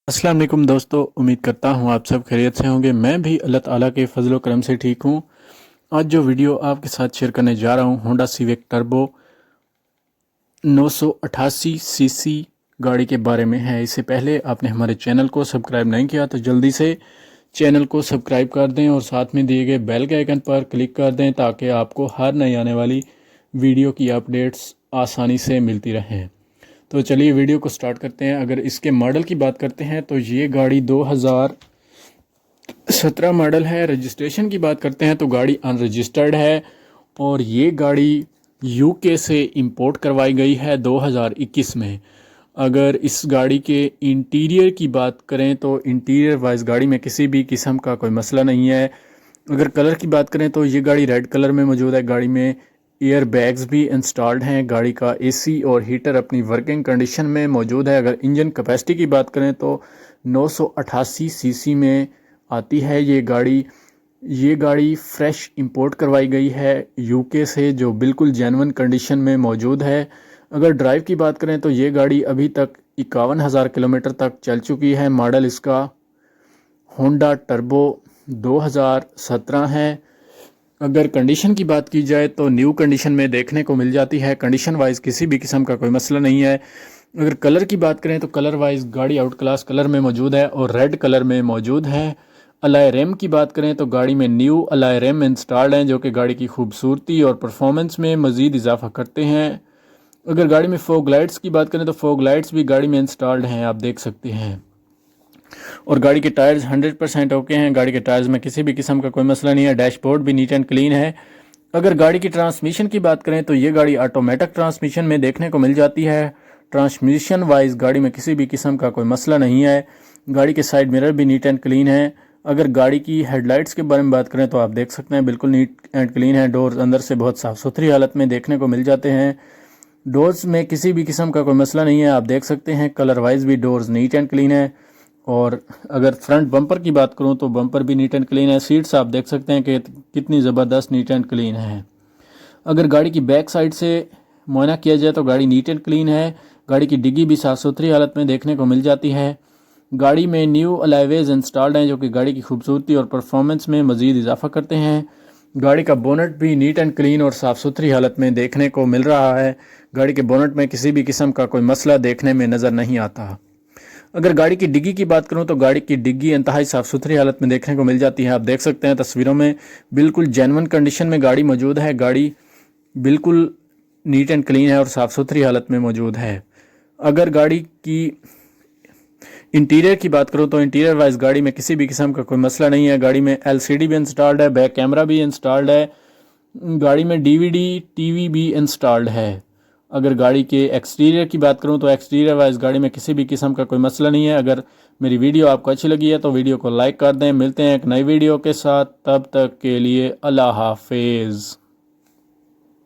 अस्सलाम वालेकुम दोस्तों, उम्मीद करता हूँ आप सब खैरियत से होंगे। मैं भी अल्लाह ताला के फजल व करम से ठीक हूँ। आज जो वीडियो आपके साथ शेयर करने जा रहा हूँ होंडा सिविक टर्बो 988 सीसी गाड़ी के बारे में है। इससे पहले आपने हमारे चैनल को सब्सक्राइब नहीं किया तो जल्दी से चैनल को सब्सक्राइब कर दें और साथ में दिए गए बेल के आइकन पर क्लिक कर दें ताकि आपको हर नई आने वाली वीडियो की अपडेट्स आसानी से मिलती रहें। तो चलिए वीडियो को स्टार्ट करते हैं। अगर इसके मॉडल की बात करते हैं तो ये गाड़ी 2017 मॉडल है। रजिस्ट्रेशन की बात करते हैं तो गाड़ी अनरजिस्टर्ड है और ये गाड़ी यूके से इंपोर्ट करवाई गई है 2021 में। अगर इस गाड़ी के इंटीरियर की बात करें तो इंटीरियर वाइज गाड़ी में किसी भी किस्म का कोई मसला नहीं है। अगर कलर की बात करें तो ये गाड़ी रेड कलर में मौजूद है। गाड़ी में एयर बैग्स भी इंस्टॉल्ड हैं। गाड़ी का एसी और हीटर अपनी वर्किंग कंडीशन में मौजूद है। अगर इंजन कैपेसिटी की बात करें तो 988 सीसी में आती है ये गाड़ी फ्रेश इंपोर्ट करवाई गई है यूके से, जो बिल्कुल जेन्युइन कंडीशन में मौजूद है। अगर ड्राइव की बात करें तो ये गाड़ी अभी तक 51,000 किलोमीटर तक चल चुकी है। मॉडल इसका होंडा टर्बो 2017 है। अगर कंडीशन की बात की जाए तो न्यू कंडीशन में देखने को मिल जाती है। कंडीशन वाइज किसी भी किस्म का कोई मसला नहीं है। अगर कलर की बात करें तो कलर वाइज गाड़ी आउट क्लास कलर में मौजूद है और रेड कलर में मौजूद है। अलाय रैम की बात करें तो गाड़ी में न्यू अलाय रैम इंस्टॉल्ड हैं जो कि गाड़ी की खूबसूरती और परफॉर्मेंस में मज़ीद इजाफा करते हैं। अगर गाड़ी में फॉग लाइट्स की बात करें तो फॉग लाइट्स भी गाड़ी में इंस्टॉल्ड हैं, आप देख सकते हैं। और गाड़ी के टायर्स 100% ओके हैं। गाड़ी के टायर्स में किसी भी किस्म का कोई मसला नहीं है। डैशबोर्ड भी नीट एंड क्लीन है। अगर गाड़ी की ट्रांसमिशन की बात करें तो ये गाड़ी ऑटोमेटिक ट्रांसमिशन में देखने को मिल जाती है। ट्रांसमिशन वाइज गाड़ी में किसी भी किस्म का कोई मसला नहीं है। गाड़ी के साइड मिरर भी नीट एंड क्लीन है। अगर गाड़ी की हेडलाइट्स के बारे में बात करें तो आप देख सकते हैं बिल्कुल नीट एंड क्लीन है। डोर्स अंदर से बहुत साफ़ सुथरी हालत में देखने को मिल जाते हैं। डोर्स में किसी भी किस्म का कोई मसला नहीं है, आप देख सकते हैं। कलर वाइज भी डोर्स नीट एंड क्लीन है। और अगर फ्रंट बम्पर की बात करूं तो बम्पर भी नीट एंड क्लीन है। सीट्स आप देख सकते हैं कि कितनी ज़बरदस्त नीट एंड क्लीन है। अगर गाड़ी की बैक साइड से मुआयना किया जाए तो गाड़ी नीट एंड क्लीन है। गाड़ी की डिग्गी भी साफ़ सुथरी हालत में देखने को मिल जाती है। गाड़ी में न्यू अलॉयवेज इंस्टॉल्ड हैं जो कि गाड़ी की खूबसूरती और परफॉर्मेंस में मज़ीद इजाफा करते हैं। गाड़ी का बोनट भी नीट एंड क्लीन और साफ़ सुथरी हालत में देखने को मिल रहा है। गाड़ी के बोनट में किसी भी किस्म का कोई मसला देखने में नज़र नहीं आता। अगर गाड़ी की डिग्गी की बात करूं तो गाड़ी की डिग्गी इंतहाई साफ़ सुथरी हालत में देखने को मिल जाती है। आप देख सकते हैं तस्वीरों में बिल्कुल जेन्युइन कंडीशन में गाड़ी मौजूद है। गाड़ी बिल्कुल नीट एंड क्लीन है और साफ़ सुथरी हालत में मौजूद है। अगर गाड़ी की इंटीरियर की बात करूं तो इंटीरियर वाइज गाड़ी में किसी भी किस्म का कोई मसला नहीं है। गाड़ी में LCD भी इंस्टॉल्ड है, बैक कैमरा भी इंस्टॉल्ड है। गाड़ी में DVD TV भी इंस्टॉल्ड है। अगर गाड़ी के एक्सटीरियर की बात करूं तो एक्सटीरियर वाइज गाड़ी में किसी भी किस्म का कोई मसला नहीं है। अगर मेरी वीडियो आपको अच्छी लगी है तो वीडियो को लाइक कर दें। मिलते हैं एक नई वीडियो के साथ, तब तक के लिए अल्लाह हाफिज़।